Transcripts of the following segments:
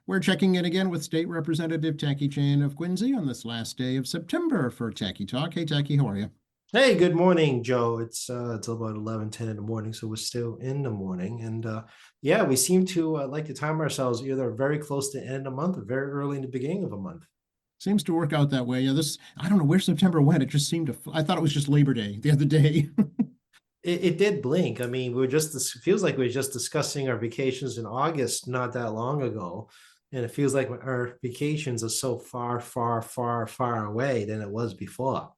We're checking in again with State Representative Tacky Chan of Quincy on this last day of September for Tacky Talk. Hey, Tacky, how are you? Hey, good morning, Joe. It's about 11:10 in the morning, so we're still in the morning. And yeah, we seem to like to time ourselves either very close to the end of the month or very early in the beginning of a month. Seems to work out that way. Yeah, I don't know where September went. It just seemed I thought it was just Labor Day the other day. It did blink. I mean, we were just this feels like we were just discussing our vacations in August not that long ago. And it feels like our vacations are so far, far, far, far away than it was before.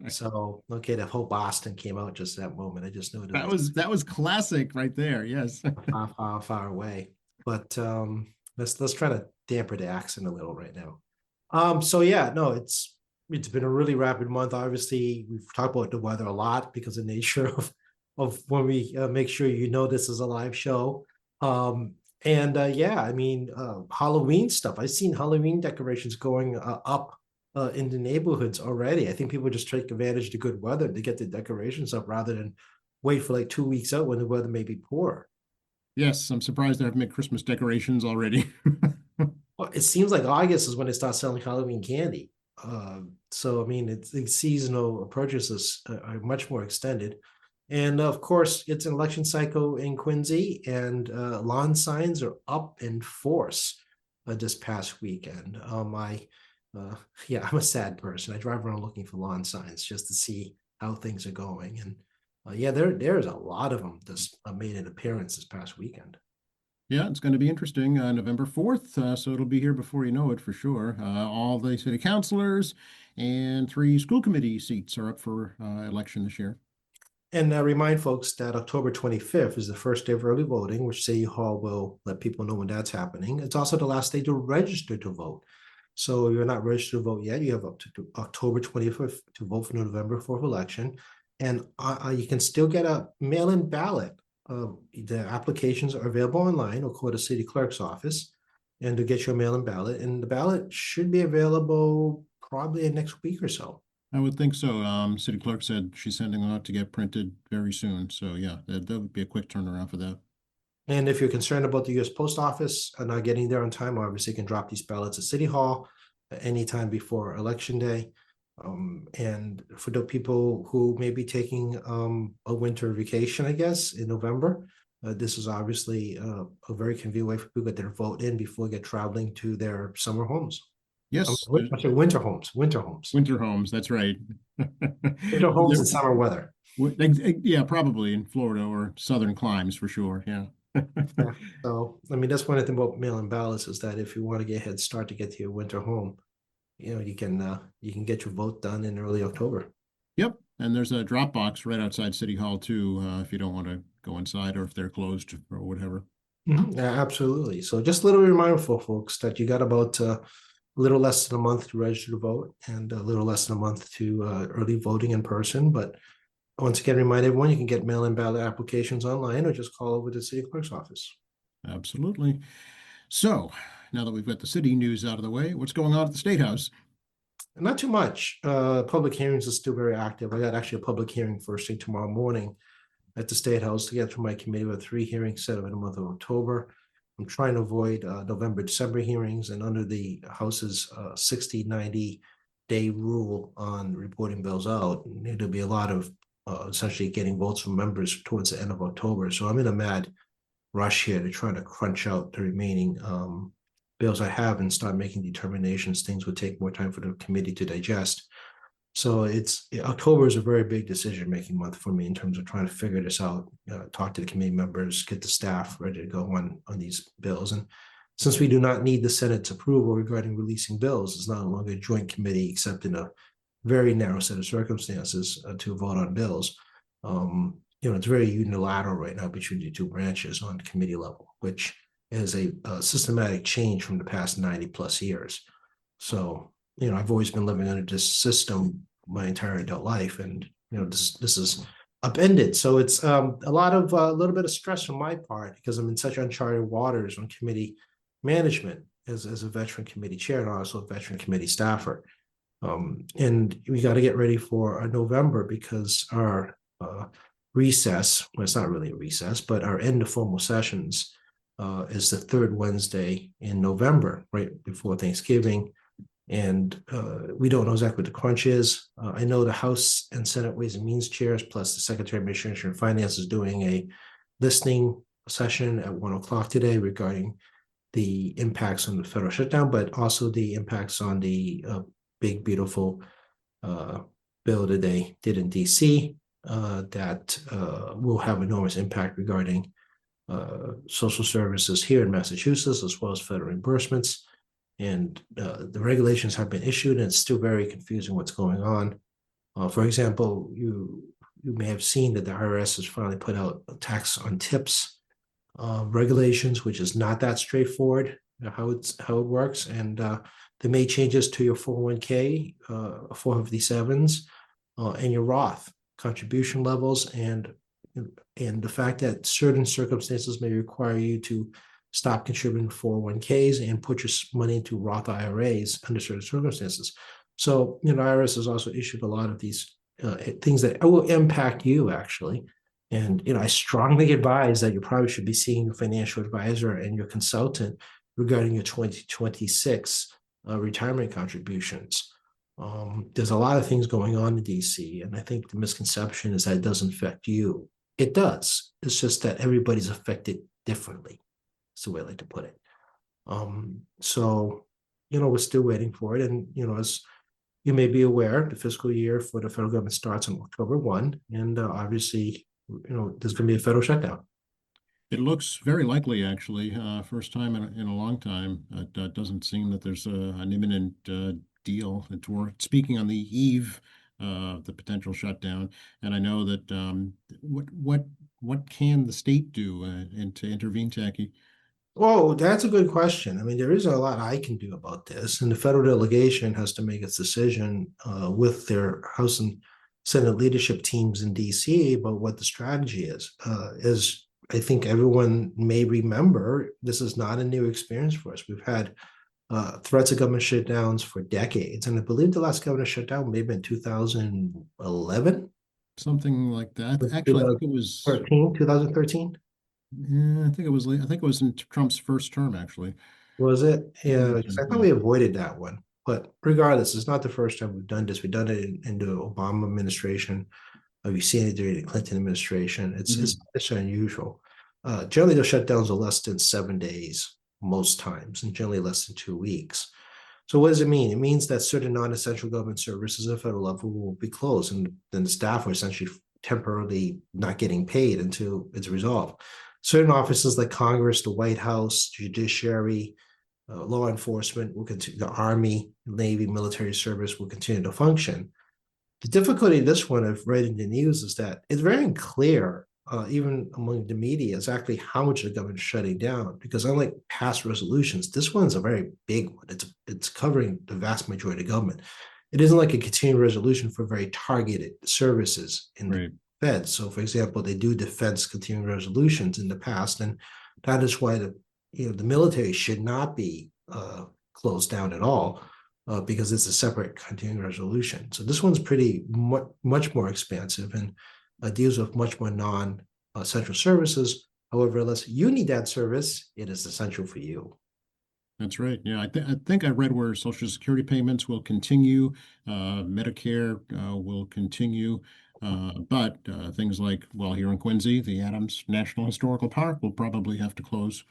So, okay, the whole Boston came out just that moment. I just knew it That was was that was classic right there. Yes. far, far, far away. But let's try to damper the accent a little right now. So yeah, no, it's been a really rapid month. Obviously, we've talked about the weather a lot because of the nature of when we make sure you know this is a live show. And yeah, I mean, Halloween stuff. I've seen Halloween decorations going up in the neighborhoods already. I think people just take advantage of the good weather to get the decorations up rather than wait for like 2 weeks out when the weather may be poor. Yes, I'm surprised they haven't made Christmas decorations already. Well, it seems like August is when they start selling Halloween candy. So I mean, the seasonal purchases are much more extended, and of course, it's an election cycle in Quincy, and lawn signs are up in force this past weekend. Yeah, I'm a sad person. I drive around looking for lawn signs just to see how things are going, and yeah, there's a lot of them just made an appearance this past weekend. Yeah, it's going to be interesting. November 4th, so it'll be here before you know it for sure. All the city councilors and three school committee seats are up for election this year. And remind folks that October 25th is the first day of early voting, which City Hall will let people know when that's happening. It's also the last day to register to vote. So if you're not registered to vote yet, you have up to October 25th to vote for the November 4th election. And you can still get a mail-in ballot. The applications are available online or call the city clerk's office and to get your mail-in ballot. And the ballot should be available probably in next week or so. I would think so. City clerk said she's sending them out to get printed very soon. So yeah, that would be a quick turnaround for that. And if you're concerned about the US Post Office not getting there on time, obviously you can drop these ballots at City Hall anytime before Election Day. And for the people who may be taking a winter vacation, I guess, in November, this is obviously a very convenient way for people to get their vote in before they get traveling to their summer homes. Yes, Winter homes, winter homes, winter homes. That's right. winter homes and summer weather. Yeah, probably in Florida or southern climes for sure. Yeah. Yeah. So, I mean, that's one thing about mail-in ballots is that if you want to get a head start to get to your winter home, you can get your vote done in early October. Yep. And there's a drop box right outside City Hall too, if you don't want to go inside or if they're closed or whatever. Yeah, absolutely. So just a little reminder for folks that you got about a little less than a month to register to vote and a little less than a month to early voting in person. But once again, remind everyone you can get mail-in ballot applications online or just call over to the city clerk's office. Absolutely. So now that we've got the city news out of the way, what's going on at the State House? Not too much. Public hearings are still very active. I got actually a public hearing first thing tomorrow morning at the State House to get through my committee with 3 hearings set up in the month of October. I'm trying to avoid November, December hearings, and under the House's 60, 90-day rule on reporting bills out, there'll be a lot of essentially getting votes from members towards the end of October. So I'm in a mad rush here to try to crunch out the remaining bills I have and start making determinations. Things would take more time for the committee to digest. So it's October is a very big decision-making month for me in terms of trying to figure this out, talk to the committee members, get the staff ready to go on these bills. And since we do not need the Senate's approval regarding releasing bills, it's not longer a joint committee except in a very narrow set of circumstances to vote on bills. It's very unilateral right now between the two branches on the committee level, which is a systematic change from the past 90 plus years. So, I've always been living under this system my entire adult life, and this is upended. So it's a little bit of stress on my part because I'm in such uncharted waters on committee management as a veteran committee chair and also a veteran committee staffer. And we got to get ready for November because our recess, well, it's not really a recess, but our end of formal sessions is the third Wednesday in November, right before Thanksgiving. And we don't know exactly what the crunch is. I know the House and Senate Ways and Means chairs, plus the Secretary of Administration and Finance, is doing a listening session at 1 o'clock today regarding the impacts on the federal shutdown, but also the impacts on the big, beautiful bill that they did in DC that will have enormous impact regarding social services here in Massachusetts, as well as federal reimbursements. And the regulations have been issued, and it's still very confusing what's going on. For example, you may have seen that the IRS has finally put out a tax on tips regulations, which is not that straightforward how it works. And they made changes to your 401k, 457s, and your Roth contribution levels, and the fact that certain circumstances may require you to stop contributing to 401ks and put your money into Roth IRAs under certain circumstances. So, IRS has also issued a lot of these things that will impact you, actually. And, I strongly advise that you probably should be seeing your financial advisor and your consultant regarding your 2026 retirement contributions. There's a lot of things going on in DC, and I think the misconception is that it doesn't affect you. It does. It's just that everybody's affected differently. That's the way I like to put it. So, we're still waiting for it. And, as you may be aware, the fiscal year for the federal government starts on October 1. And obviously, there's going to be a federal shutdown. It looks very likely, actually, first time in a long time. It doesn't seem that there's an imminent deal. We're speaking on the eve of the potential shutdown, and I know that what can the state do to intervene, Tacky? Well, that's a good question. I mean, there is a lot I can do about this, and the federal delegation has to make its decision with their House and Senate leadership teams in DC about what the strategy is. As I think everyone may remember, this is not a new experience for us. We've had threats of government shutdowns for decades, and I believe the last government shutdown may have been 2011. Something like that. Actually, I think it was 2013. Yeah, I think it was in Trump's first term, actually. Was it? Yeah, because I thought we Yeah. avoided that one. But regardless, it's not the first time we've done this. We've done it in the Obama administration. We've seen it during the Clinton administration. It's unusual. Generally, the shutdowns are less than 7 days most times, and generally less than 2 weeks. So what does it mean? It means that certain non-essential government services at federal level will be closed, and then the staff are essentially temporarily not getting paid until it's resolved. Certain offices like Congress, the White House, judiciary, law enforcement will continue, the Army, Navy, military service will continue to function. The difficulty in this one I've read in the news is that it's very unclear, even among the media, exactly how much the government is shutting down, because unlike past resolutions, this one's a very big one. It's covering the vast majority of government. It isn't like a continuing resolution for very targeted services in the Fed. So, for example, they do defense continuing resolutions in the past, and that is why the military should not be closed down at all, because it's a separate continuing resolution. So this one's pretty much more expansive and deals with much more non-central services. However, unless you need that service, it is essential for you. That's right. Yeah, I think I read where Social Security payments will continue, Medicare will continue, but things like, well, here in Quincy, the Adams National Historical Park will probably have to close.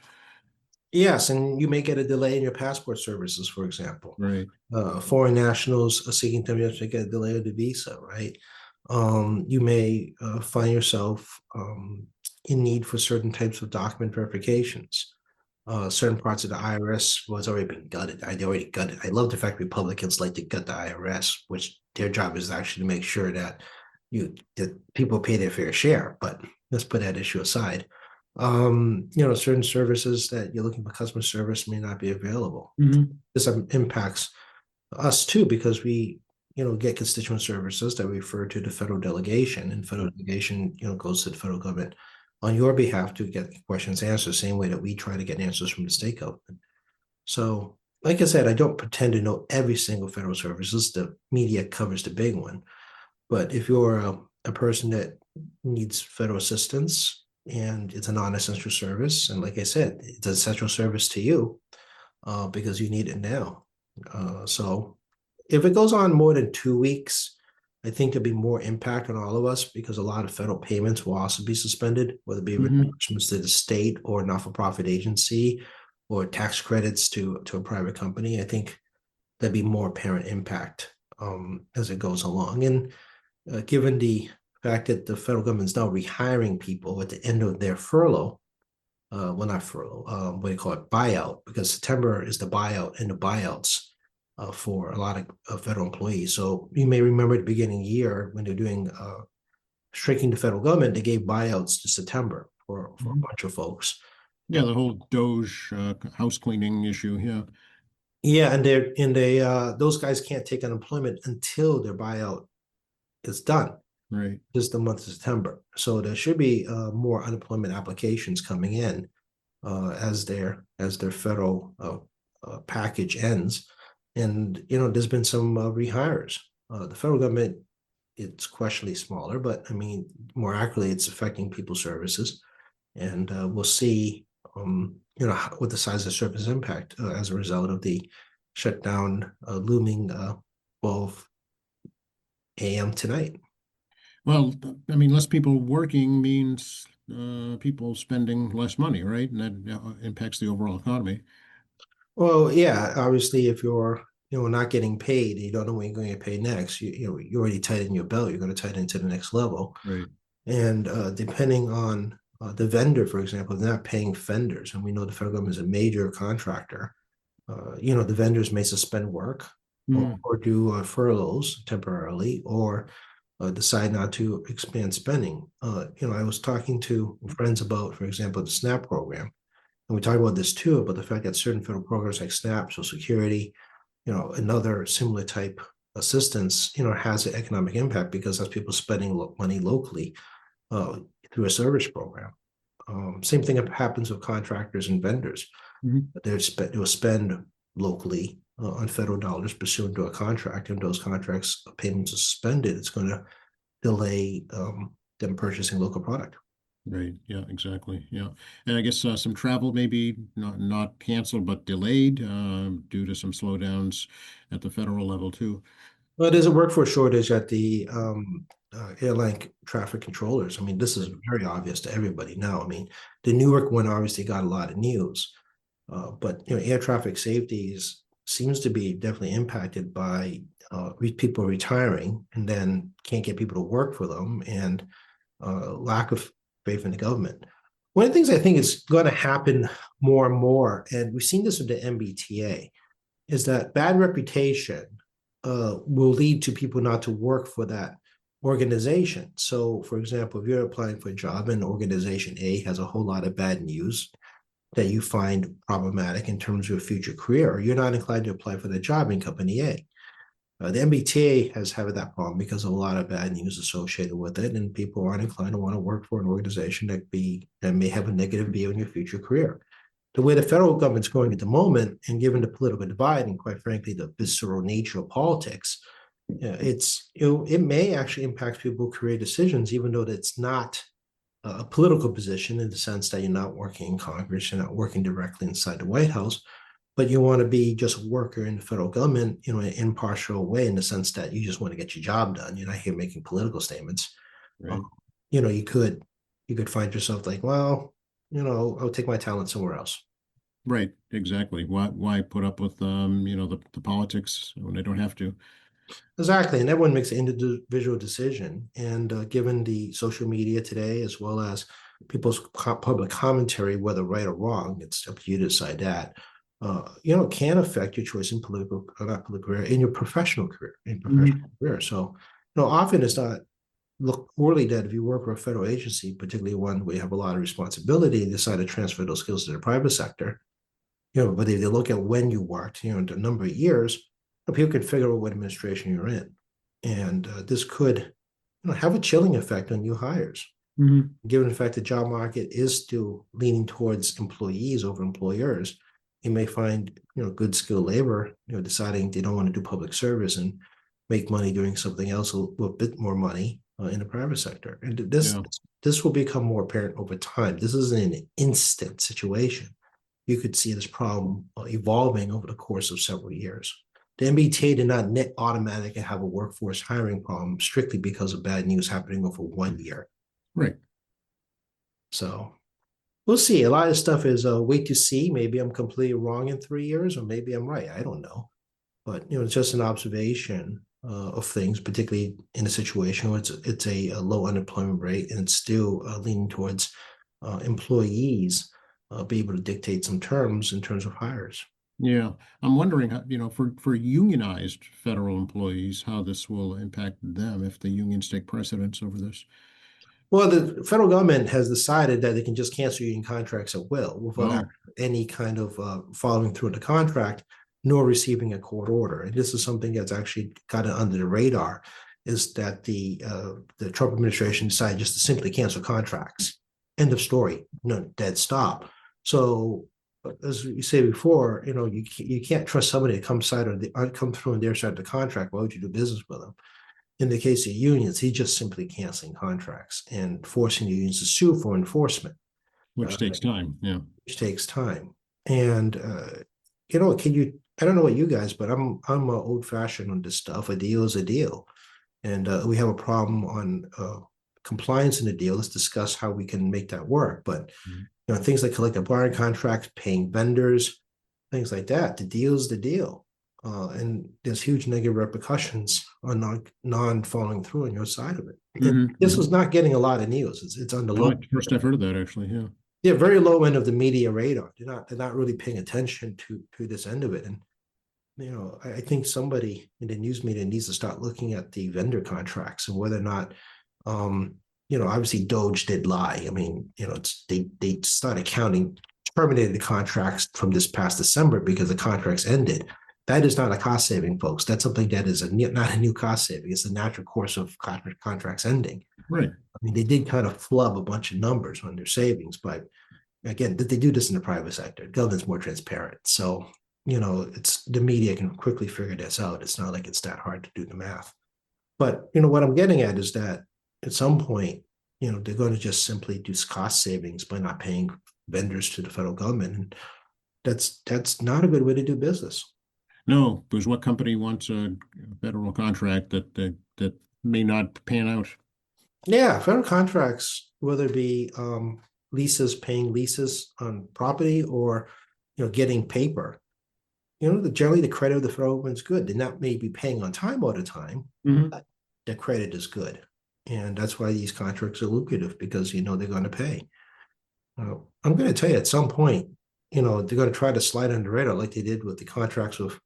Yes, and you may get a delay in your passport services, for example. Right. Foreign nationals seeking to get a delay of the visa, right? You may find yourself in need for certain types of document verifications. Certain parts of the IRS was already been gutted. They already gutted. I love the fact Republicans like to gut the IRS, which their job is actually to make sure that people pay their fair share. But let's put that issue aside. Certain services that you're looking for customer service may not be available. This impacts us too, because we get constituent services that refer to the federal delegation, and federal delegation goes to the federal government on your behalf to get questions answered, same way that we try to get answers from the state government. So, like I said, I don't pretend to know every single federal services. The media covers the big one. But if you're a person that needs federal assistance, and it's a non-essential service. And like I said, it's an essential service to you because you need it now. So if it goes on more than 2 weeks, I think there'll be more impact on all of us because a lot of federal payments will also be suspended, whether it be Mhm. reimbursements to the state or not-for-profit agency or tax credits to a private company. I think there'd be more apparent impact as it goes along. And given the fact that the federal government is now rehiring people at the end of their furlough, well, not furlough, what do you call it, buyout, because September is the buyout and the buyouts for a lot of federal employees. So you may remember at the beginning of the year when they're doing shrinking the federal government, they gave buyouts to September for a Mhm. bunch of folks. Yeah, the whole Doge house cleaning issue. Yeah, Yeah, and they those guys can't take unemployment until their buyout is done. right. This is the month of September. So there should be more unemployment applications coming in as their federal package ends. And there's been some rehires. The federal government, it's questionably smaller, but I mean, more accurately, it's affecting people's services. And we'll see, what the size of the service impact as a result of the shutdown looming 12 a.m. tonight. Well, I mean, less people working means people spending less money, right? And that impacts the overall economy. Well, yeah, obviously, if you're not getting paid, you don't know when you're going to get paid next. You already tighten your belt. You're going to tighten to the next level, Right. and depending on the vendor, for example, they're not paying vendors, and we know the federal government is a major contractor. The vendors may suspend work Mm. or do furloughs temporarily, or decide not to expand spending. I was talking to friends about, for example, the SNAP program, and we talk about this too, about the fact that certain federal programs like SNAP, Social Security, another similar type assistance, has an economic impact because that's people spending money locally uh, through a service program. Same thing happens with contractors and vendors. Mhm. They'll spend locally on federal dollars pursuant to a contract, and those contracts payments are suspended. It's going to delay them purchasing local product. Right. Yeah, exactly. Yeah. And I guess some travel maybe not canceled but delayed due to some slowdowns at the federal level too. Well, there's a workforce shortage at the airline traffic controllers. I mean, this is Right. very obvious to everybody now. I mean, the Newark one obviously got a lot of news, but air traffic safety seems to be definitely impacted by people retiring and then can't get people to work for them, and lack of faith in the government. One of the things I think is going to happen more and more, and we've seen this with the MBTA, is that bad reputation will lead to people not to work for that organization. So, for example, if you're applying for a job and organization A has a whole lot of bad news that you find problematic in terms of your future career, you're not inclined to apply for the job in company A. The MBTA has had that problem because of a lot of bad news associated with it, and people aren't inclined to want to work for an organization that may have a negative view on your future career. The way the federal government's going at the moment, and given the political divide and quite frankly the visceral nature of politics, it may actually impact people's career decisions, even though it's not a political position in the sense that you're not working in Congress, you're not working directly inside the White House, but you want to be just a worker in the federal government, in an impartial way, in the sense that you just want to get your job done. You're not here making political statements. Right. You could find yourself like, well, I'll take my talent somewhere else. Right. Exactly. Why put up with the politics when they don't have to? Exactly, and everyone makes an individual decision. And given the social media today, as well as people's public commentary, whether right or wrong, it's up to you to decide that. It can affect your choice in not political career, in your professional career, Mhm. So, often it's not look poorly that if you work for a federal agency, particularly one where you have a lot of responsibility, and decide to transfer those skills to the private sector. But if they look at when you worked, the number of years, people can figure out what administration you're in. And this could have a chilling effect on new hires, Mhm. given the fact the job market is still leaning towards employees over employers. You may find good skilled labor deciding they don't want to do public service and make money doing something else with a bit more money in the private sector. And this Yeah. this will become more apparent over time. This isn't an instant situation. You could see this problem evolving over the course of several years. The MBTA did not net automatically have a workforce hiring problem strictly because of bad news happening over 1 year. Right. So we'll see. A lot of stuff is wait to see. Maybe I'm completely wrong in 3 years, or maybe I'm right. I don't know. But it's just an observation of things, particularly in a situation where it's a low unemployment rate and it's still leaning towards employees be able to dictate some terms in terms of hires. Yeah. I'm wondering, for unionized federal employees, how this will impact them if the unions take precedence over this. Well, the federal government has decided that they can just cancel union contracts at will without Oh, any kind of following through on the contract, nor receiving a court order. And this is something that's actually gotten under the radar, is that the Trump administration decided just to simply cancel contracts. End of story. Dead stop. So, as we say before, you can't trust somebody to come through on their side of the contract. Why would you do business with them? In the case of unions, he's just simply canceling contracts and forcing the unions to sue for enforcement, which takes time. Yeah. which takes time. And I don't know what you guys, but I'm old fashioned on this stuff. A deal is a deal, and we have a problem on compliance in the deal. Let's discuss how we can make that work. But things like collective bargaining contracts, paying vendors, things like that. The deal is the deal. And there's huge negative repercussions on non following through on your side of it. This was not getting a lot of news. It's on the low. First I've heard of that, actually. Yeah. Yeah, very low end of the media radar. They're not really paying attention to this end of it. And I think somebody in the news media needs to start looking at the vendor contracts and whether or not obviously Doge did lie. I mean, they started counting terminated the contracts from this past December because the contracts ended. That is not a cost saving, folks. That's something that is not a new cost saving. It's the natural course of contracts ending. Right. I mean, they did kind of flub a bunch of numbers on their savings, but again, they do this in the private sector. Government's more transparent. So, it's the media can quickly figure this out. It's not like it's that hard to do the math. But, what I'm getting at is that at some point, they're going to just simply do cost savings by not paying vendors to the federal government. And that's not a good way to do business. No, because what company wants a federal contract that may not pan out? Yeah, federal contracts, whether it be paying leases on property or getting paper, generally the credit of the federal government's good. They're not maybe paying on time all the time, but the credit is good. And that's why these contracts are lucrative, because they're going to pay. I'm going to tell you, at some point, they're going to try to slide under the radar like they did with the contracts with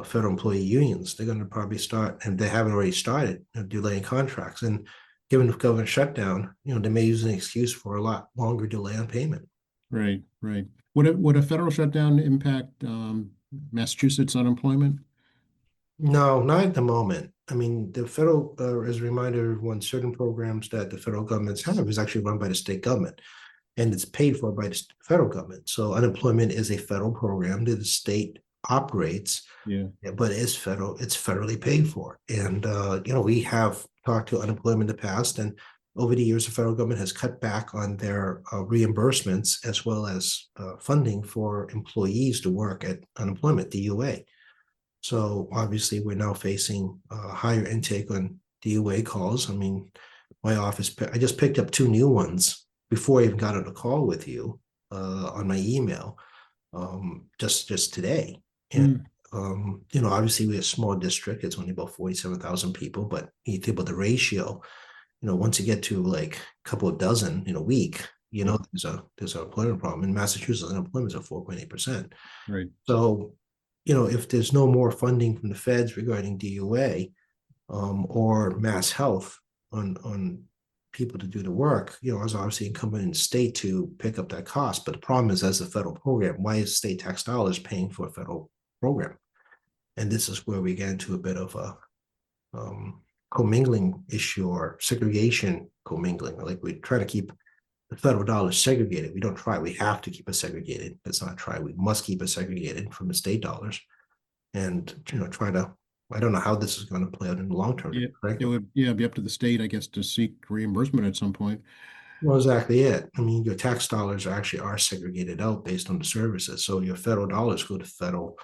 federal employee unions. They're going to probably start, and they haven't already started, delaying contracts. And given the government shutdown, they may use an excuse for a lot longer delay on payment. Right, right. Would a federal shutdown impact Massachusetts unemployment? No, not at the moment. I mean, the federal, as a reminder, everyone, certain programs that the federal governments have is actually run by the state government, and it's paid for by the federal government. So unemployment is a federal program that the state operates, but it's federally paid for. And we have talked to unemployment in the past, and over the years, the federal government has cut back on their reimbursements as well as funding for employees to work at unemployment, DUA. So obviously, we're now facing higher intake on DUA calls. I mean, my office, I just picked up 2 new ones before I even got on a call with you on my email just today. And obviously we're a small district. It's only about 47,000 people, but you think about the ratio, once you get to like a couple of dozen in a week, there's an employment problem. In Massachusetts, unemployment is at 4.8%. Right. So, if there's no more funding from the feds regarding DUA or mass health on people to do the work, it's obviously incumbent in the state to pick up that cost. But the problem is, as a federal program, why is state tax dollars paying for a federal program? And this is where we get into a bit of a commingling issue, or segregation commingling. Like, we try to keep the federal dollars segregated. We don't try. We have to keep it segregated. It's not try. We must keep it segregated from the state dollars, and try to I don't know how this is going to play out in the long term, Yeah, it frankly. would, yeah, be up to the state, I guess, to seek reimbursement at some point. Well, exactly it. I mean, your tax dollars actually are segregated out based on the services. So your federal dollars go to federal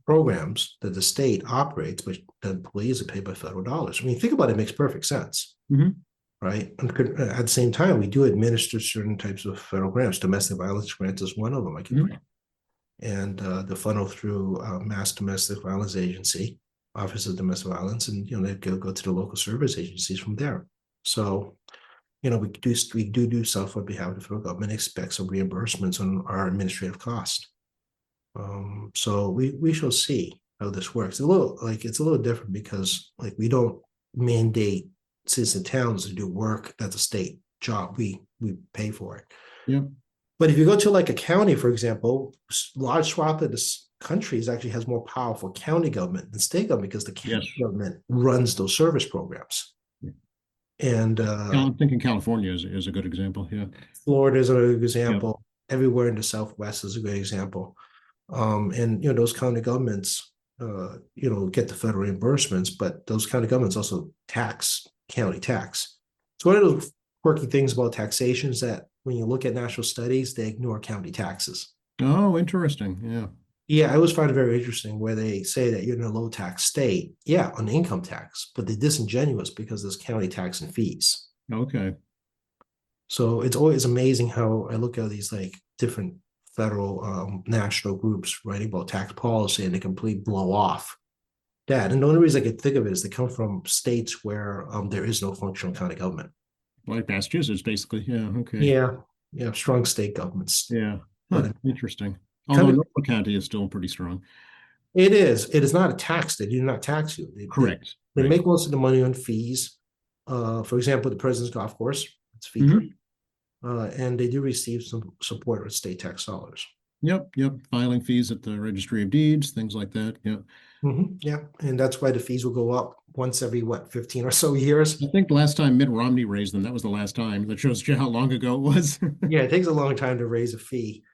programs that the state operates, but the employees are paid by federal dollars. I mean, think about it, it makes perfect sense, Mhm. right? And at the same time, we do administer certain types of federal grants. Domestic violence grants is one of them, I can Mhm. and the funnel through Mass Domestic Violence Agency, Office of Domestic Violence, and they go to the local service agencies from there. So we do stuff on behalf of the federal government, expect some reimbursements on our administrative cost. So we shall see how this works. It's a little different because like we don't mandate cities and towns to do work that's a state job. We pay for it. Yep. But if you go to like a county, for example, large swath of this country actually has more powerful county government than state government because the Yes. county government runs those service programs. And I'm thinking California is a good example. Yeah. Florida is an Yep. example. Everywhere in the Southwest is a good example. And those county governments, get the federal reimbursements, but those county governments also tax county tax. It's one of those quirky things about taxation is that when you look at national studies, they ignore county taxes. Oh, interesting. Yeah. Yeah, I always find it very interesting where they say that you're in a low tax state, yeah, on income tax, but they're disingenuous because there's county tax and fees. Okay. So it's always amazing how I look at these like different federal national groups writing about tax policy and they completely blow off that. And the only reason I could think of it is they come from states where there is no functional county government. Like Massachusetts, basically. Yeah. Okay. Yeah, yeah, strong state governments. Yeah. Huh. But Interesting. Although county, Norfolk County is still pretty strong. it is. It is not a tax. They do not tax you. Correct. They Right. make most of the money on fees. For example, the president's golf course, it's fee Mhm. free. And they do receive some support with state tax dollars. Yep. Yep. Filing fees at the Registry of Deeds, things like that. Yeah. Yeah, and that's why the fees will go up once every 15 or so years. I think the last time Mitt Romney raised them, that was the last time. That shows you how long ago it was. Yeah, it takes a long time to raise a fee.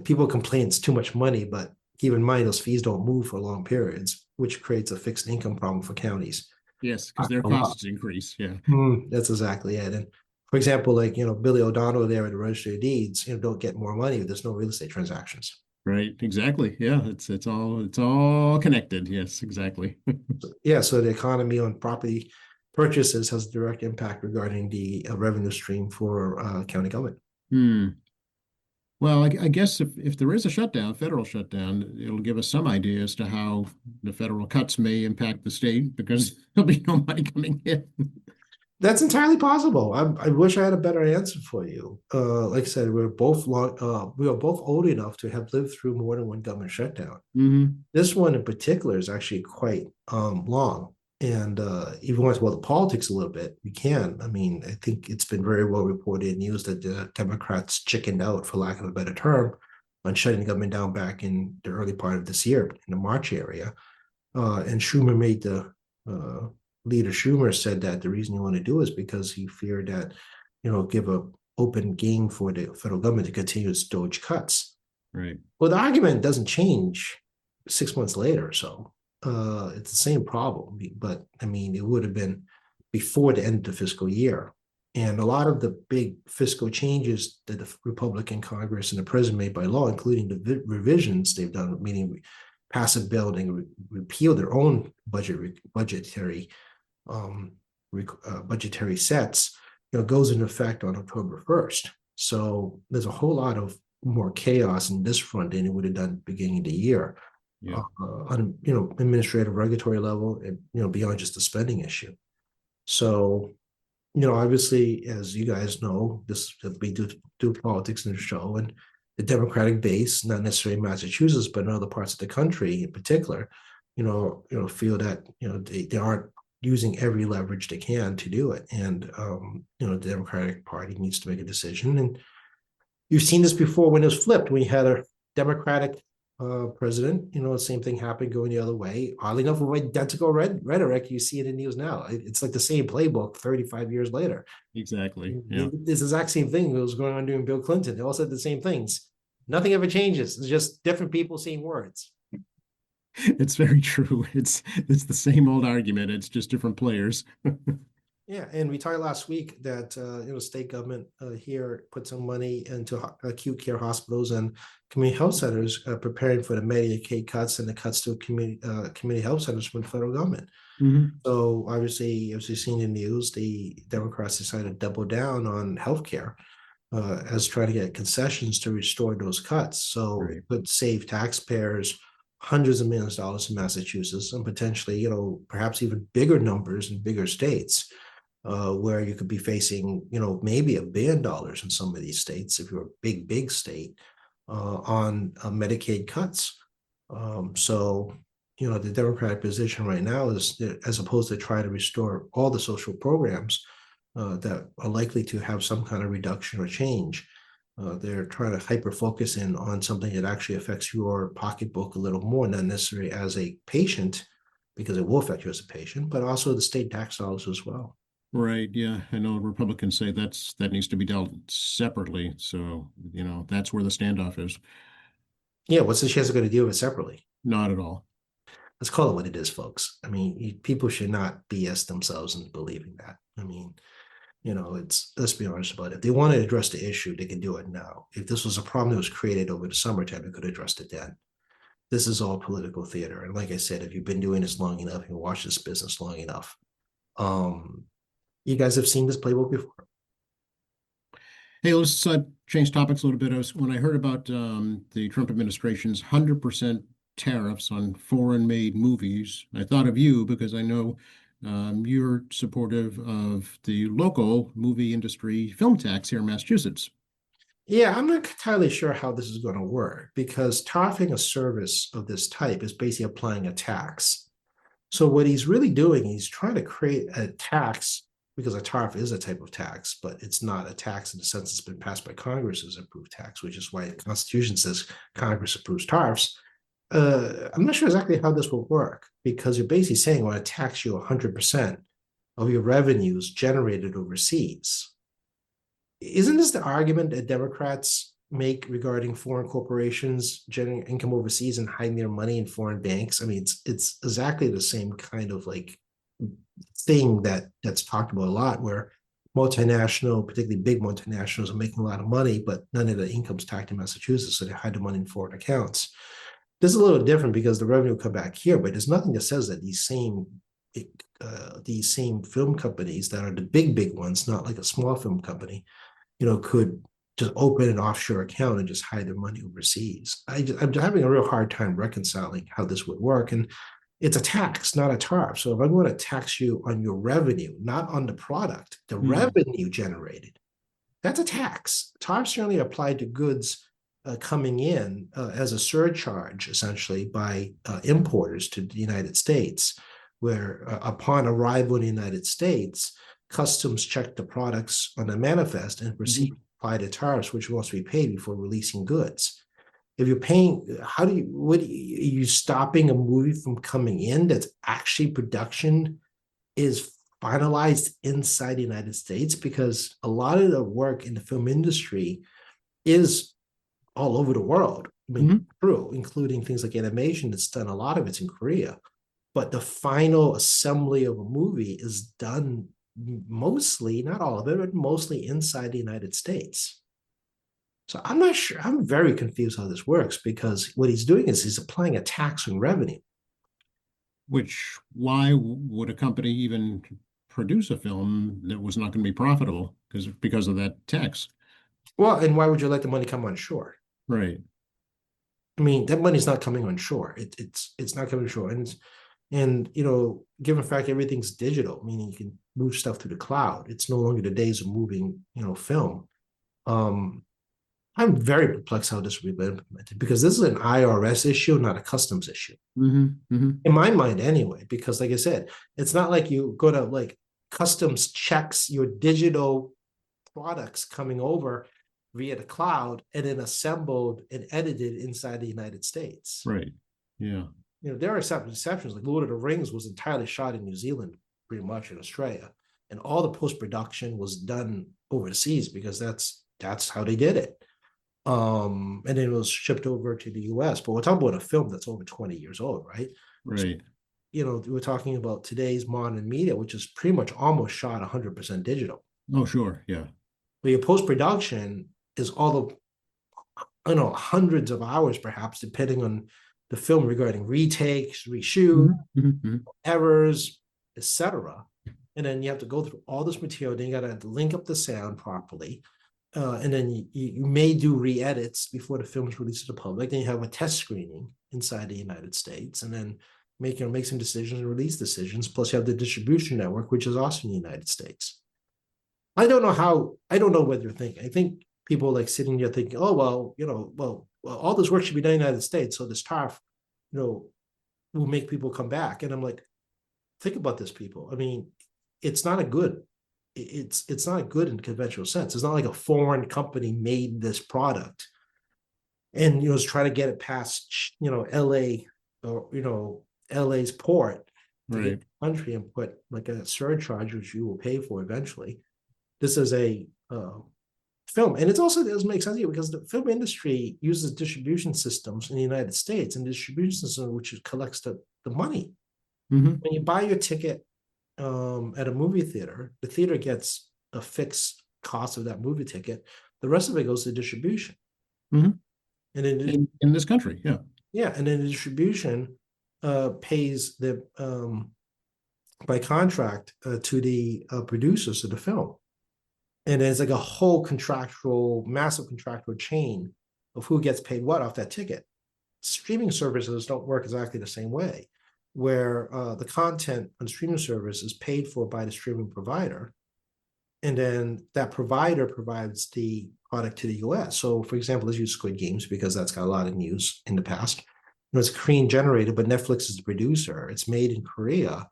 People complain it's too much money, but keep in mind those fees don't move for long periods, which creates a fixed income problem for counties. Yes, because their A lot. costs increase. Yeah. That's exactly it. And for example, like Billy O'Donnell there at the Registry of Deeds, don't get more money if there's no real estate transactions. Right. Exactly. Yeah. It's all connected. Yes. Exactly. Yeah, so the economy on property purchases has a direct impact regarding the revenue stream for county government. Hmm. Well, I guess if there is a shutdown, federal shutdown, it'll give us some idea as to how the federal cuts may impact the state because there'll be no money coming in. That's entirely possible. I wish I had a better answer for you. Like I said, we are both old enough to have lived through more than one government shutdown. Hmm. This one in particular is actually quite long. And if you want to talk about the politics a little bit, we can. I mean, I think it's been very well reported in news that the Democrats chickened out, for lack of a better term, on shutting the government down back in the early part of this year, in the March area. And Schumer made the leader Schumer said that the reason you want to do is because he feared that, give a open game for the federal government to continue its Doge cuts. Right. Well, the argument doesn't change 6 months later or so. It's the same problem, but I mean, it would have been before the end of the fiscal year. And a lot of the big fiscal changes that the Republican Congress and the president made by law, including the revisions they've done, meaning pass a bill and repeal their own budgetary sets, goes into effect on October 1st. So there's a whole lot of more chaos in this front than it would have done at the beginning of the year. Yeah. On administrative regulatory level, and beyond just the spending issue. So, obviously, as you guys know, we do politics in the show, and the Democratic base, not necessarily Massachusetts, but in other parts of the country in particular, feel that they aren't using every leverage they can to do it, and the Democratic Party needs to make a decision. And you've seen this before when it was flipped. We had a Democratic president, the same thing happened going the other way. Oddly enough, with identical rhetoric, you see it in news now. It's like the same playbook 35 years later. Exactly. Yeah. This exact same thing that was going on during Bill Clinton. They all said the same things. Nothing ever changes. It's just different people saying words. It's very true. It's the same old argument. It's just different players. Yeah, and we talked last week that state government here put some money into acute care hospitals and community health centers, preparing for the Medicaid cuts and the cuts to community health centers from the federal government. Mhm. So obviously, as you've seen in the news, the Democrats decided to double down on healthcare as trying to get concessions to restore those cuts. So it Right. could save taxpayers hundreds of millions of dollars in Massachusetts and potentially, perhaps even bigger numbers in bigger states where you could be facing, maybe $1 billion in some of these states if you're a big state on Medicaid cuts. So, the Democratic position right now is, as opposed to try to restore all the social programs that are likely to have some kind of reduction or change, they're trying to hyper focus in on something that actually affects your pocketbook a little more, not necessarily as a patient, because it will affect you as a patient, but also the state tax dollars as well. Right. Yeah. I know Republicans say that needs to be dealt separately. So, that's where the standoff is. Yeah, what's the chance of going to deal with it separately? Not at all. Let's call it what it is, folks. I mean, people should not BS themselves into believing that. I mean, let's be honest about it. If they want to address the issue, they can do it now. If this was a problem that was created over the summertime, they could have addressed it then. This is all political theater. And like I said, if you've been doing this long enough, you watch this business long enough, you guys have seen this playbook before. Hey, let's change topics a little bit. When I heard about the Trump administration's 100% tariffs on foreign-made movies, I thought of you because I know you're supportive of the local movie industry film tax here in Massachusetts. Yeah, I'm not entirely sure how this is going to work because tariffing a service of this type is basically applying a tax. So what he's really doing, he's trying to create a tax because a tariff is a type of tax, but it's not a tax in the sense it's been passed by Congress as approved tax, which is why the Constitution says Congress approves tariffs. I'm not sure exactly how this will work because you're basically saying, I want to tax you 100% of your revenues generated overseas. Isn't this the argument that Democrats make regarding foreign corporations generating income overseas and hiding their money in foreign banks? I mean, it's exactly the same kind of like thing that's talked about a lot, where multinational, particularly big multinationals, are making a lot of money, but none of the income's taxed in Massachusetts, so they hide the money in foreign accounts. This is a little different because the revenue will come back here, but there's nothing that says that these same film companies that are the big ones, not like a small film company, could just open an offshore account and just hide their money overseas. I'm having a real hard time reconciling how this would work. And it's a tax, not a tariff. So if I'm going to tax you on your revenue, not on the product, the revenue generated, that's a tax. Tariffs are only applied to goods coming in as a surcharge, essentially, by importers to the United States, where upon arrival in the United States, customs check the products on the manifest and proceed to apply the tariffs, which must be paid before releasing goods. If you're paying, are you stopping a movie from coming in that's actually production is finalized inside the United States? Because a lot of the work in the film industry is all over the world. I mean, true, including things like animation that's done, a lot of it's in Korea. But the final assembly of a movie is done mostly, not all of it, but mostly inside the United States. So I'm not sure. I'm very confused how this works because what he's doing is he's applying a tax on revenue. Which, why would a company even produce a film that was not going to be profitable because of that tax? Well, and why would you let the money come on shore? Right. I mean, that money's not coming on shore. It's not coming on shore, and given the fact everything's digital, meaning you can move stuff to the cloud. It's no longer the days of moving, film. I'm very perplexed how this will be implemented because this is an IRS issue, not a customs issue. In my mind, anyway, because like I said, it's not like you go to like customs checks your digital products coming over via the cloud and then assembled and edited inside the United States. Right. Yeah. There are exceptions. Like Lord of the Rings was entirely shot in New Zealand, pretty much in Australia, and all the post production was done overseas because that's how they did it. And then it was shipped over to the US. But we're talking about a film that's over 20 years old, right? So, Right. we're talking about today's modern media, which is pretty much almost shot 100% digital. Oh, sure. Yeah. But your post-production is all of, hundreds of hours, perhaps, depending on the film, regarding retakes, reshoot, Mhm, mhm, mhm. errors, etc. And then you have to go through all this material. Then you got to link up the sound properly. And then you may do re-edits before the film is released to the public. Then you have a test screening inside the United States, and then make some decisions and release decisions. Plus, you have the distribution network, which is also in the United States. I don't know what they're thinking. I think people like sitting there thinking, oh, well, all this work should be done in the United States. So this tariff, will make people come back. And I'm like, think about this, people. I mean, it's not a good, it's not good in conventional sense. It's not like a foreign company made this product and is trying to get it past, LA or, LA's port to get Right. the country and put like a surcharge, which you will pay for eventually. This is a film, and it also doesn't make sense here because the film industry uses distribution systems in the United States, and distribution system which collects the money. Hmm. When you buy your ticket at a movie theater, the theater gets a fixed cost of that movie ticket. The rest of it goes to distribution, Hmm. and then In this country. Yeah. yeah, and then the distribution pays the by contract to the producers of the film. And there's like a whole massive contractual chain of who gets paid what off that ticket. Streaming services don't work exactly the same way, where the content on streaming service is paid for by the streaming provider, and then that provider provides the product to the US. So, for example, let's use Squid Games because that's got a lot of news in the past. It's Korean generated, but Netflix is the producer. It's made in Korea.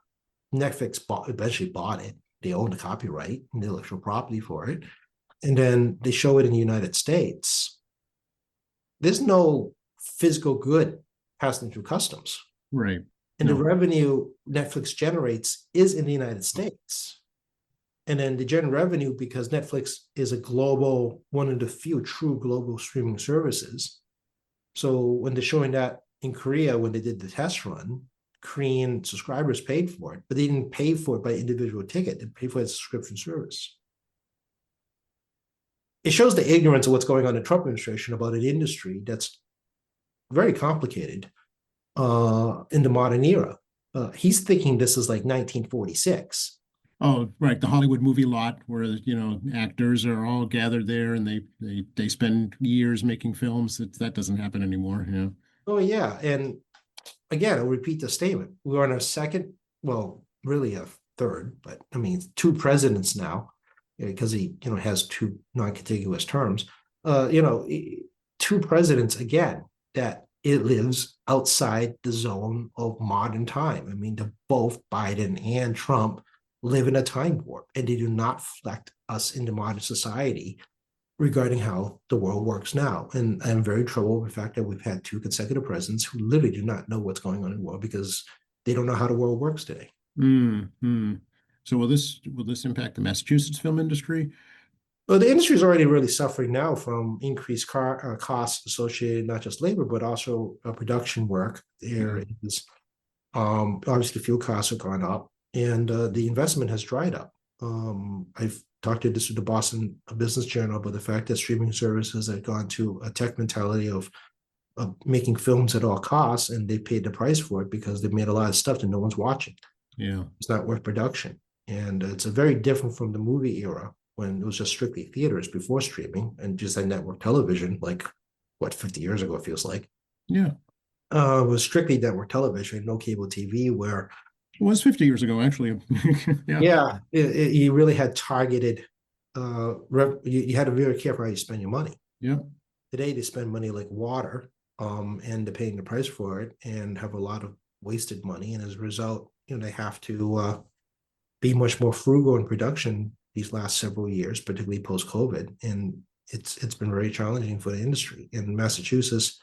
Netflix eventually bought it. They own the copyright and the intellectual property for it. And then they show it in the United States. There's no physical good passing through customs. Right. And the No. revenue Netflix generates is in the United States. And then they generate revenue because Netflix is a global, one of the few true global streaming services. So when they're showing that in Korea, when they did the test run, Korean subscribers paid for it, but they didn't pay for it by individual ticket. They paid for it as a subscription service. It shows the ignorance of what's going on in the Trump administration about an industry that's very complicated in the modern era. He's thinking this is like 1946. Oh, right. The Hollywood movie lot where, actors are all gathered there and they spend years making films. That doesn't happen anymore. Yeah. Oh, yeah. And again, I'll repeat the statement. We're on our second, well, really a third, but I mean, two presidents now, because he, has two non-contiguous terms. Two presidents again that it lives outside the zone of modern time. I mean, both Biden and Trump live in a time warp, and they do not reflect us into modern society regarding how the world works now. And I'm very troubled with the fact that we've had two consecutive presidents who literally do not know what's going on in the world because they don't know how the world works today. Mm-hmm. So will this impact the Massachusetts film industry? Well, the industry is already really suffering now from increased costs associated not just labor but also production work. There is obviously fuel costs have gone up, and the investment has dried up. I've talked to the Boston Business Journal about the fact that streaming services have gone to a tech mentality of making films at all costs, and they paid the price for it because they've made a lot of stuff that no one's watching. Yeah. It's not worth production, and it's a very different from the movie era when it was just strictly theaters before streaming and just like network television, like what 50 years ago it feels like. Yeah. It was strictly network television, no cable TV, where It was 50 years ago, actually. Yeah. you really had targeted. You had to be very careful how you spend your money. Yeah. Today they spend money like water, and they're paying the price for it and have a lot of wasted money, and as a result, they have to be much more frugal in production these last several years, particularly post COVID, and it's been very challenging for the industry. In Massachusetts,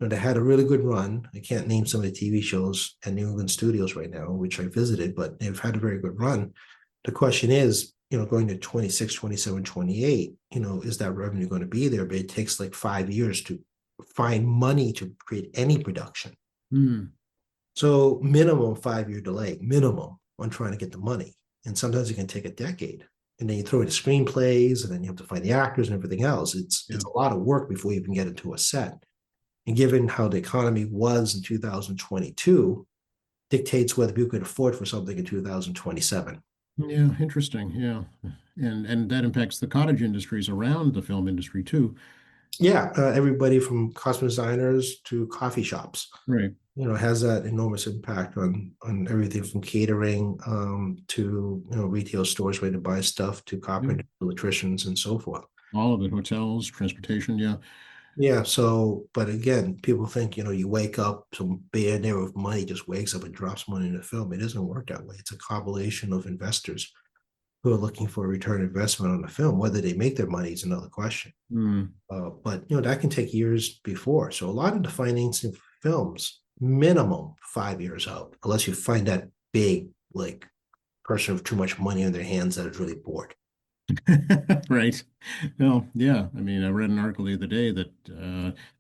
they had a really good run. I can't name some of the TV shows at New England Studios right now, which I visited, but they've had a very good run. The question is, going to 26, 27, 28, is that revenue going to be there? But it takes like 5 years to find money to create any production. Hmm. So minimum 5 year delay, minimum on trying to get the money. And sometimes it can take a decade. And then you throw in the screenplays, and then you have to find the actors and everything else. It's Yeah. a lot of work before you even get into a set. And given how the economy was in 2022, dictates whether people can afford for something in 2027. Yeah, interesting. Yeah. And that impacts the cottage industries around the film industry too. Yeah, everybody from costume designers to coffee shops, Right. has that enormous impact on everything from catering to retail stores where to buy stuff to Yeah. carpenters, electricians, and so forth. All of it, hotels, transportation. Yeah. Yeah, so but again, people think you wake up, some billionaire with money just wakes up and drops money in a film. It doesn't work that way. It's a compilation of investors who are looking for a return investment on the film. Whether they make their money is another question. Hmm. But that can take years before. So a lot of the financing for films, minimum 5 years out, unless you find that big like person with too much money in their hands that is really bored. Right. Well, yeah. I mean, I read an article the other day that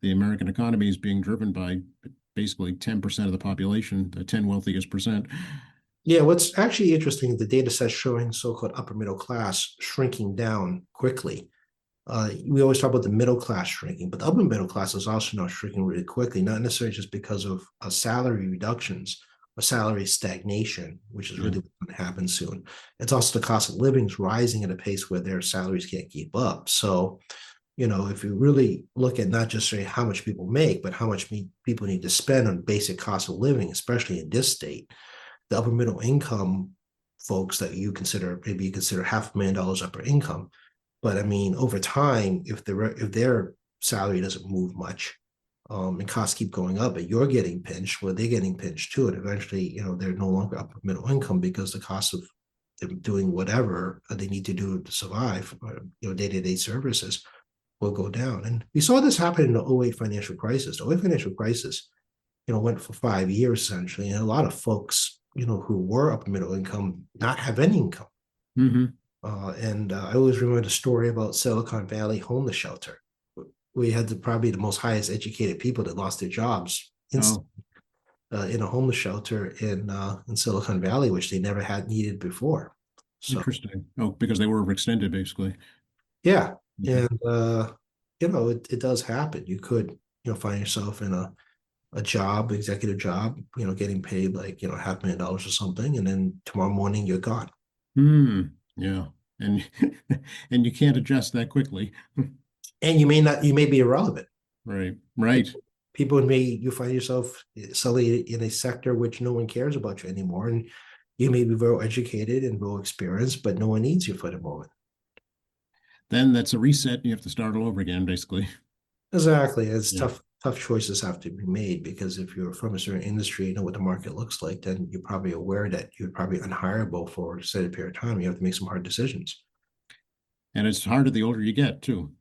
the American economy is being driven by basically 10% of the population, the 10 wealthiest percent. Yeah, what's actually interesting, the data set showing so-called upper middle class shrinking down quickly. We always talk about the middle class shrinking, but the upper middle class is also now shrinking really quickly, not necessarily just because of salary reductions or salary stagnation, which is Yeah. really going to happen soon. It's also the cost of living is rising at a pace where their salaries can't keep up. So, if you really look at not just say how much people make, but how much people need to spend on basic cost of living, especially in this state, the upper middle income folks that maybe you consider $500,000 upper income. But I mean, over time, if their salary doesn't move much, and costs keep going up, but you're getting pinched, well, they're getting pinched too, and eventually, they're no longer upper middle income because the cost of them doing whatever they need to do to survive, day-to-day services will go down. And we saw this happen in the '08 financial crisis. The '08 financial crisis, went for 5 years essentially, and a lot of folks, who were upper middle income, not have any income. Hmm. And I always remember the story about Silicon Valley homeless shelter. We had probably the most highest educated people that lost their jobs Oh, in a homeless shelter in Silicon Valley, which they never had needed before. So interesting. Oh, because they were overextended, basically. yeah, Mhm. and it does happen. You could find yourself in a job, executive job, getting paid like $500,000 or something, and then tomorrow morning you're gone. Hmm. Yeah. And and you can't adjust that quickly. And you may be irrelevant. Right. Right. You find yourself suddenly in a sector which no one cares about you anymore, and you may be well educated and well experienced, but no one needs you for the moment. Then that's a reset and you have to start all over again, basically. Exactly. It's Yeah. tough choices have to be made, because if you're from a certain industry, you know what the market looks like, then you're probably aware that you're probably unhireable for a set period of time. You have to make some hard decisions. And it's harder the older you get, too.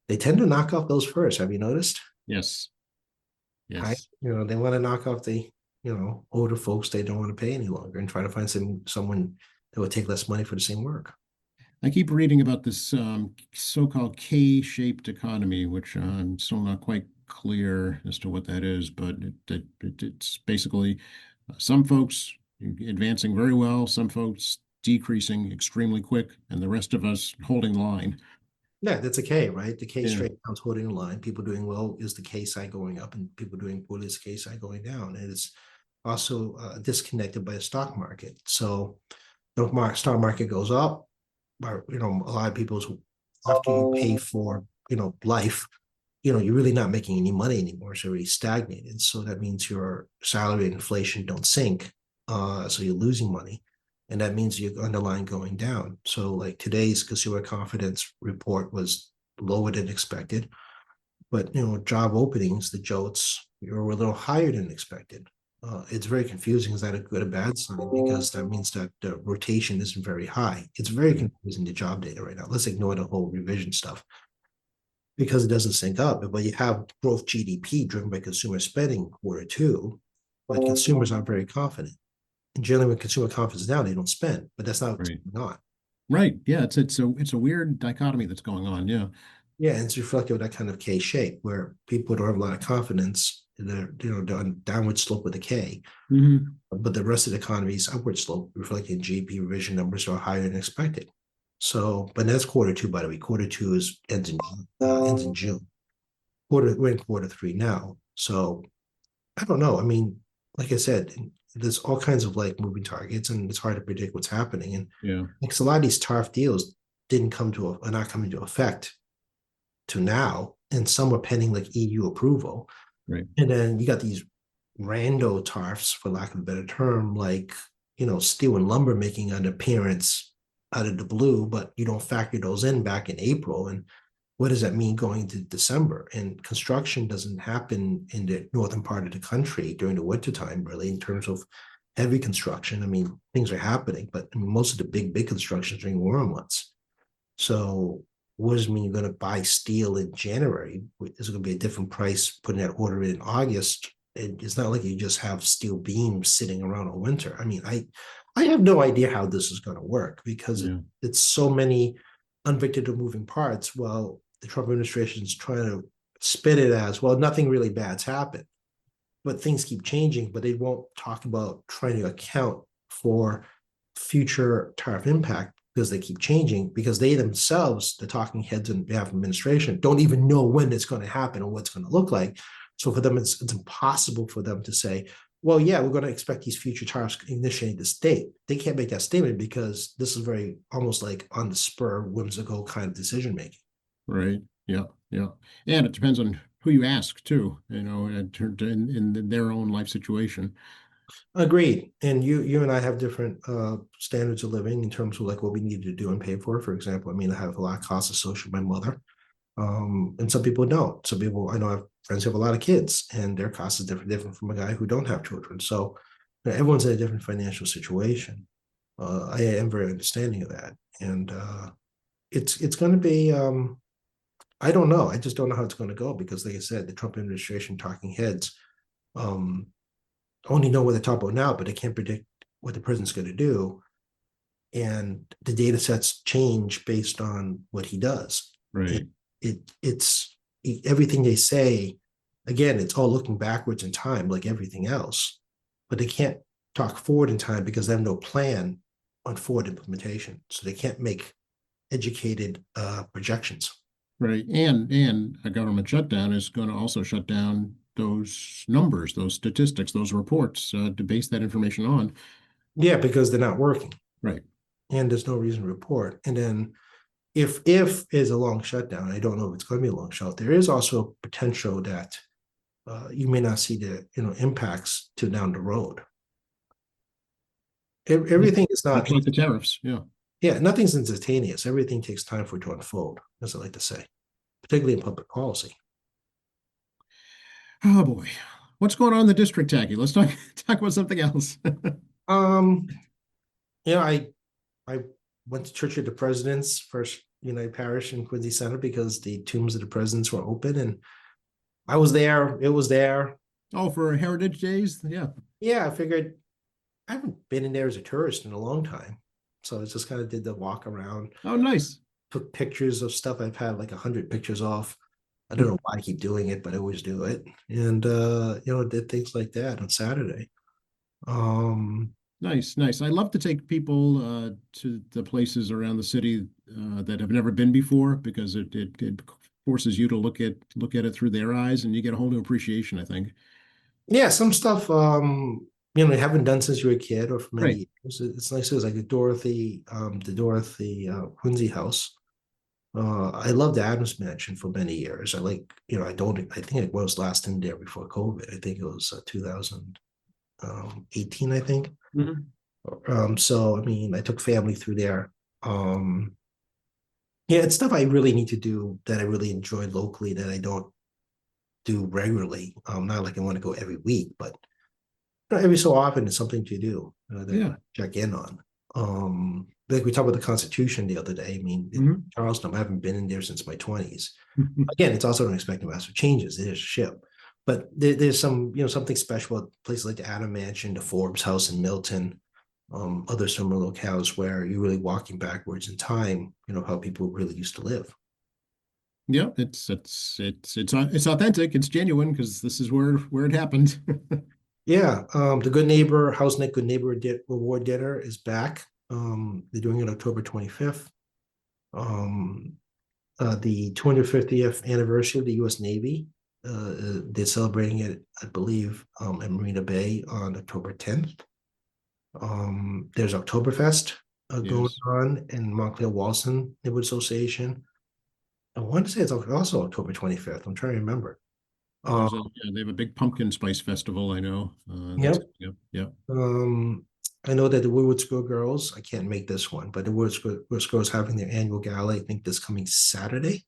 They tend to knock off those first. Have you noticed? Yes. I, Yes. they want to knock off the, older folks they don't want to pay any longer and try to find someone that would take less money for the same work. I keep reading about this so-called K-shaped economy, which I'm still not quite clear as to what that is, but it's basically some folks advancing very well, some folks decreasing extremely quick, and the rest of us holding the line. Yeah, that's a K, right? The K Yeah. straight counts holding the line. People doing well is the K side going up, and people doing poorly is the K side going down. And it's also disconnected by the stock market. So the stock market goes up, or a lot of people's, after you pay for life, you're really not making any money anymore. It's already stagnated. So that means your salary and inflation don't sync. So you're losing money. And that means your underlying going down. So like today's consumer confidence report was lower than expected. But job openings, the JOLTS, were a little higher than expected. It's very confusing. Is that a good or bad sign? Because that means that the rotation isn't very high. It's very confusing, the job data right now. Let's ignore the whole revision stuff because it doesn't sync up. But you have growth GDP driven by consumer spending quarter 2, but consumers aren't very confident. And generally, when consumer confidence is down, they don't spend. But that's not what's Right. going on. Right. Yeah. It's a weird dichotomy that's going on. Yeah. Yeah, and it's reflective of that kind of K shape where people don't have a lot of confidence. They're on downward slope with a K, Hmm. but the rest of the economy is upward slope, reflecting GDP revision numbers are higher than expected. So, but that's quarter two, by the way. Quarter two is ends in June. We're in quarter three now. So I don't know. I mean, like I said, there's all kinds of like moving targets, and it's hard to predict what's happening. And Yeah. like so a lot of these tariff deals didn't are not coming to effect to now, and some were pending like EU approval. Right. And then you got these rando tariffs, for lack of a better term, like steel and lumber making an appearance out of the blue, but you don't factor those in back in April. And what does that mean going to December? And construction doesn't happen in the northern part of the country during the wintertime, really, in terms of heavy construction. I mean, things are happening, but I mean, most of the big construction during warm months. So what does it mean you're going to buy steel in January? Is it going to be a different price putting that order in August? It's not like you just have steel beams sitting around all winter. I mean, I have no idea how this is going to work because Yeah. it's so many unpredictable moving parts. Well, the Trump administration is trying to spin it as, well, nothing really bad's happened, but things keep changing, but they won't talk about trying to account for future tariff impact because they keep changing, because they themselves, the talking heads on behalf of administration, don't even know when it's going to happen or what it's going to look like. So for them, it's impossible for them to say, well, yeah, we're going to expect these future tariffs initiate this date. They can't make that statement because this is very almost like on the spur, whimsical kind of decision making. Right. Yeah. Yeah. And it depends on who you ask too, in their own life situation. Agreed. And you and I have different standards of living in terms of like what we need to do and pay for. For example, I mean, I have a lot of costs associated with my mother. And some people don't. Some people I know I have friends who have a lot of kids and their cost is different from a guy who don't have children. So everyone's in a different financial situation. I am very understanding of that. And it's going to be I don't know. I just don't know how it's going to go because, like I said, the Trump administration talking heads um, only know what they're talking about now, but they can't predict what the president's going to do. And the data sets change based on what he does. Right. It's everything they say. Again, it's all looking backwards in time, like everything else. But they can't talk forward in time because they have no plan on forward implementation. So they can't make educated projections. Right. And a government shutdown is going to also shut down those numbers, those statistics, those reports, to base that information on. Yeah, because they're not working. Right. And there's no reason to report. And then if is a long shutdown, I don't know if it's going to be a long shutdown. There is also a potential that you may not see the impacts to down the road. Everything is not Like the tariffs. Yeah. yeah, nothing's instantaneous. Everything takes time for it to unfold, as I like to say, particularly in public policy. Oh boy. What's going on in the district, Tacky? Let's talk about something else. Um, I went to Church of the Presidents, First United Parish in Quincy Center, because the tombs of the presidents were open, and I was there. It was there. Oh, for Heritage Days? Yeah. Yeah, I figured I haven't been in there as a tourist in a long time, so I just kind of did the walk around, Oh, nice. took pictures of stuff I've had like 100 pictures off. I don't know why I keep doing it, but I always do it, and did things like that on Saturday. Um, Nice, nice. I love to take people to the places around the city that have never been before because it forces you to look at it through their eyes and you get a whole new appreciation, I think. yeah, some stuff you haven't done since you were a kid or for Right. many years. It's nice. It's like the Dorothy Quincy house. I loved the Adams Mansion for many years. I like, I think it was last in there before COVID. I think it was 2018, I think. Mhm. So I mean, I took family through there. Um, yeah, it's stuff I really need to do that I really enjoy locally that I don't do regularly. Not like I want to go every week, but every so often it's something to do that I Yeah. want to check in on. Like we talked about the Constitution the other day. I mean, in Mhm. Charleston, I haven't been in there since my 20s. Again, it's also unexpected massive changes. It is a ship. But there's something special about places like the Adam Mansion, the Forbes House in Milton. other similar locales where you're really walking backwards in time, how people really used to live. Yeah, it's authentic, it's genuine because this is where it happened. Yeah, the Good Neighbor House Net Good Neighbor Reward Dinner is back. They're doing it October 25th. Um, the 250th anniversary of the U.S. Navy. They're celebrating it, I believe, at Marina Bay on October 10th. There's Oktoberfest going Yes. on in Montclair Walson Neighborhood Association. I want to say it's also October 25th. I'm trying to remember. Um, They have a big pumpkin spice festival, I know. That's yep. yep, yep. I know that the Woodward School Girls, I can't make this one, but the Woodward School Girls having their annual gala, I think this coming Saturday.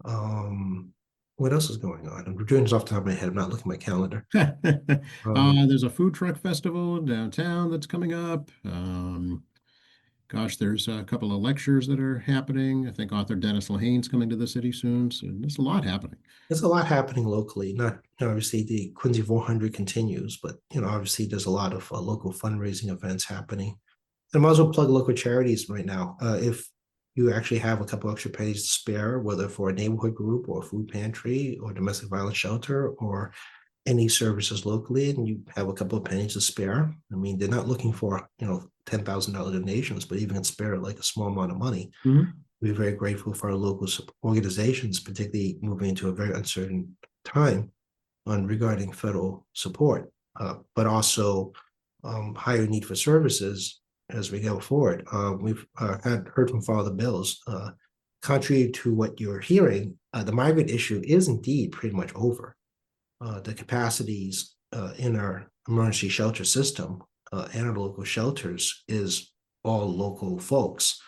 Um, what else is going on? I'm doing this off the top of my head. I'm not looking at my calendar. There's a food truck festival downtown that's coming up. Gosh, there's a couple of lectures that are happening. I think author Dennis Lehane's coming to the city soon, so there's a lot happening. There's a lot happening locally. Not obviously the Quincy 400 continues, but obviously there's a lot of local fundraising events happening. I might as well plug local charities right now. If you actually have a couple extra pennies to spare, whether for a neighborhood group or a food pantry or domestic violence shelter or any services locally, and you have a couple of pennies to spare. I mean, they're not looking for $10,000 donations, but even spare like a small amount of money. Mhm. We're very grateful for our local organizations, particularly moving into a very uncertain time on regarding federal support, but also higher need for services as we go forward. We've had heard from Father Bills. Contrary to what you're hearing, the migrant issue is indeed pretty much over. The capacities in our emergency shelter system and our local shelters is all local folks.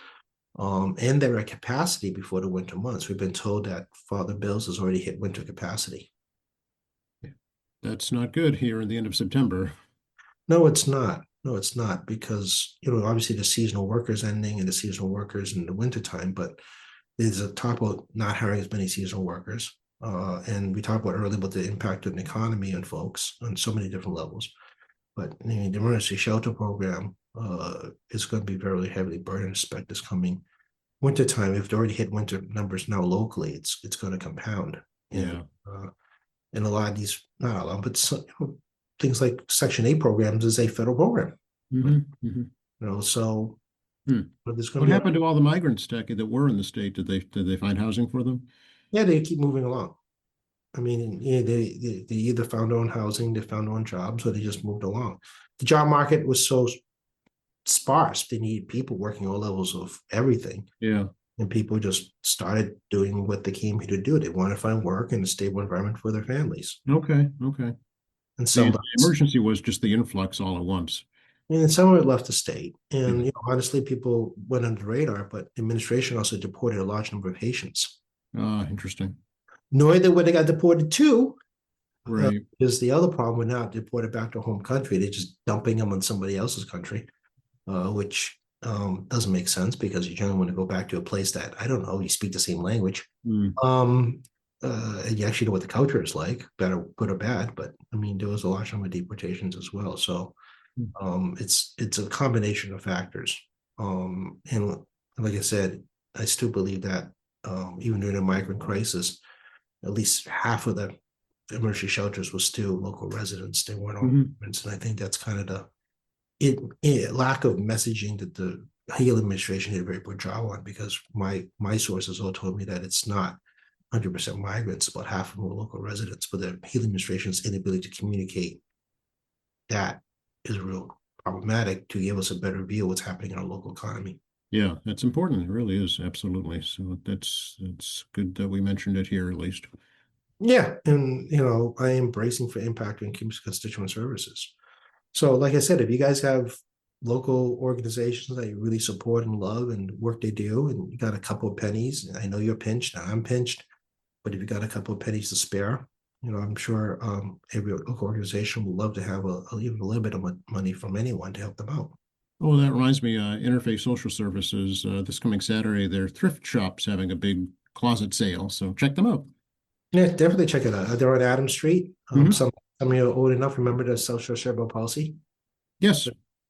And they're at capacity before the winter months. We've been told that Father Bills has already hit winter capacity. That's not good here in the end of September. No, it's not. No, it's not because obviously the seasonal workers ending and the seasonal workers in the wintertime, but there's a talk about not hiring as many seasonal workers. And we talked about earlier about the impact on the economy and folks on so many different levels. But the emergency shelter program is going to be very heavily burdened, expect this coming wintertime. If they already hit winter numbers now locally, it's going to compound. And Yeah. and a lot of these, not a lot, but some, things like Section 8 programs is a federal program. Hmm. Hmm. So Hmm. but there's going What to be happened to all the migrants that were in the state? Did they find housing for them? yeah, they keep moving along. I mean, yeah, they either found their own housing, they found their own jobs, or they just moved along. The job market was so sparse; they needed people working all levels of everything, Yeah. and people just started doing what they came here to do. They want to find work in a stable environment for their families, Okay. Okay. and The some, emergency was just the influx all at once. and some of it left the state. Yeah. And honestly, people went under the radar, but the administration also deported a large number of Haitians. Interesting. Knowing that where they got deported to, Right. is the other problem. We're not deported back to home country. They're just dumping them on somebody else's country, which doesn't make sense because you generally want to go back to a place that, I don't know, you speak the same language. Mm. Um, and you actually know what the culture is like, better, good or bad. But I mean, there was a large number of deportations as well. So it's a combination of factors. And like I said, I still believe that even during the migrant crisis, at least half of the emergency shelters were still local residents. They weren't all Hmm. immigrants. And I think that's kind of lack of messaging that the Hale administration did a very poor job on, because my sources all told me that it's not 100% migrants, about half of them were local residents, but the Hale administration's inability to communicate that is real problematic to give us a better view of what's happening in our local economy. Yeah, that's important. It really is. Absolutely. So that's good that we mentioned it here at least. Yeah, and I am bracing for impact and constituent services. So, like I said, if you guys have local organizations that you really support and love and work they do, and you got a couple of pennies, I know you're pinched, I'm pinched, but if you got a couple of pennies to spare, I'm sure every local organization would love to have even a little bit of money from anyone to help them out. Oh, that reminds me, Interface Social Services, this coming Saturday, their thrift shop's having a big closet sale, so check them out. Yeah, definitely check it out. They're on Adams Street. Hmm. Some of you are old enough remember the social cerebral palsy. Yes.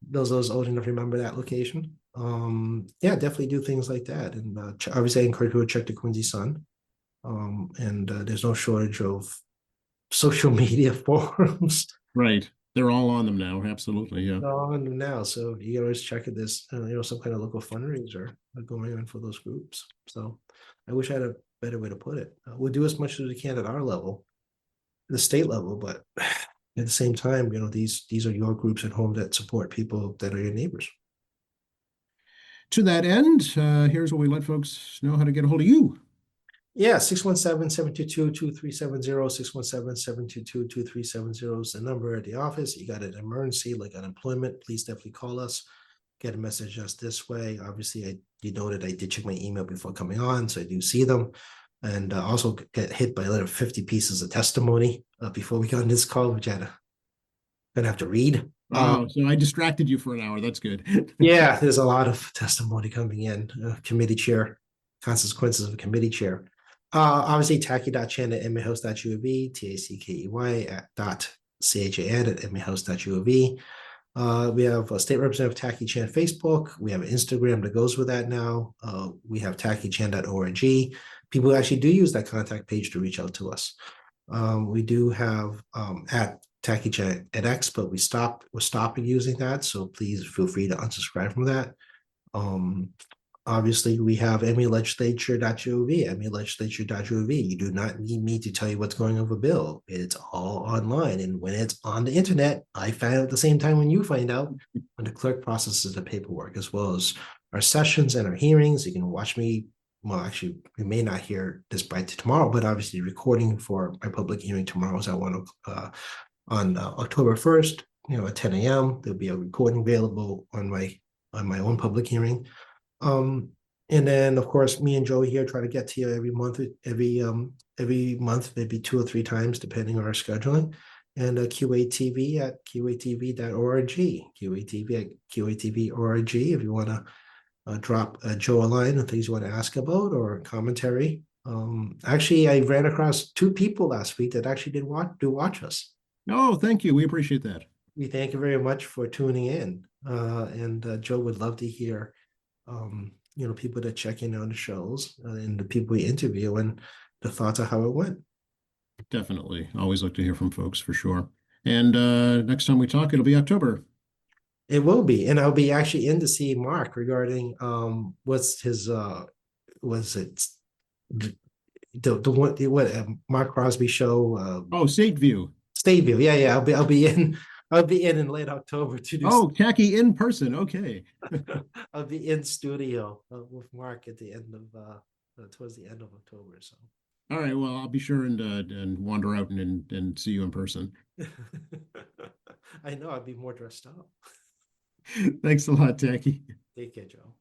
those old enough to remember that location. Yeah, definitely do things like that. And obviously I encourage people to check the Quincy Sun. And there's no shortage of social media forums Right. They're all on them now. Absolutely. Yeah. on them now. So you can always check at this, some kind of local fundraiser going on for those groups. So I wish I had a better way to put it. We'll do as much as we can at our level, the state level, but at the same time, these are your groups at home that support people that are your neighbors. To that end, here's what we let folks know how to get a hold of you. Yeah, 617-722-2370, 617-722-2370 is the number at the office. You got an emergency like unemployment, please definitely call us. Get a message just this way. Obviously, you noted I did check my email before coming on, so I do see them. And also get hit by another 50 pieces of testimony before we got on this call, which I'm gonna have to read. Oh, so I distracted you for an hour. That's good. Yeah, there's a lot of testimony coming in. Committee chair, consequences of a committee chair. Obviously, tacky.chan@mahouse.uov, tackey.chan@mahouse.uov. We have a State Representative Tacky Chan Facebook. We have an Instagram that goes with that now. We have tackychan.org. People actually do use that contact page to reach out to us. We do have at Tacky Chan at X, but we're stopping using that. So please feel free to unsubscribe from that. Obviously, we have malegislature.gov, malegislature.gov. You do not need me to tell you what's going on with a bill. It's all online. And when it's on the internet, I find out at the same time when you find out, when the clerk processes the paperwork, as well as our sessions and our hearings. You can watch me. Well, actually, we may not hear this by tomorrow, but obviously, recording for my public hearing tomorrow is at on October 1st, at 10 a.m. There'll be a recording available on my own public hearing. And then of course, me and Joey here try to get to you every month, maybe 2 or 3 times, depending on our scheduling. And QATV at qatv.org, QATV at qatv.org. If you want to drop Joe a line and things you want to ask about or commentary. Actually, I ran across 2 people last week that actually did watch us. Oh, thank you. We appreciate that. We thank you very much for tuning in. And Joe would love to hear people that check in on the shows and the people we interview and the thoughts of how it went. Definitely. Always like to hear from folks for sure. And next time we talk, it'll be October. It will be. And I'll be actually in to see Mark regarding what's his was it the one what Mark Crosby show State View. State View. Yeah. I'll be in in late October to do. Oh, Tacky in person. Okay. I'll be in studio with Mark at the end of towards the end of October. So. All right. Well, I'll be sure and wander out and see you in person. I know I'd be more dressed up. Thanks a lot, Tacky. Take care, Joe.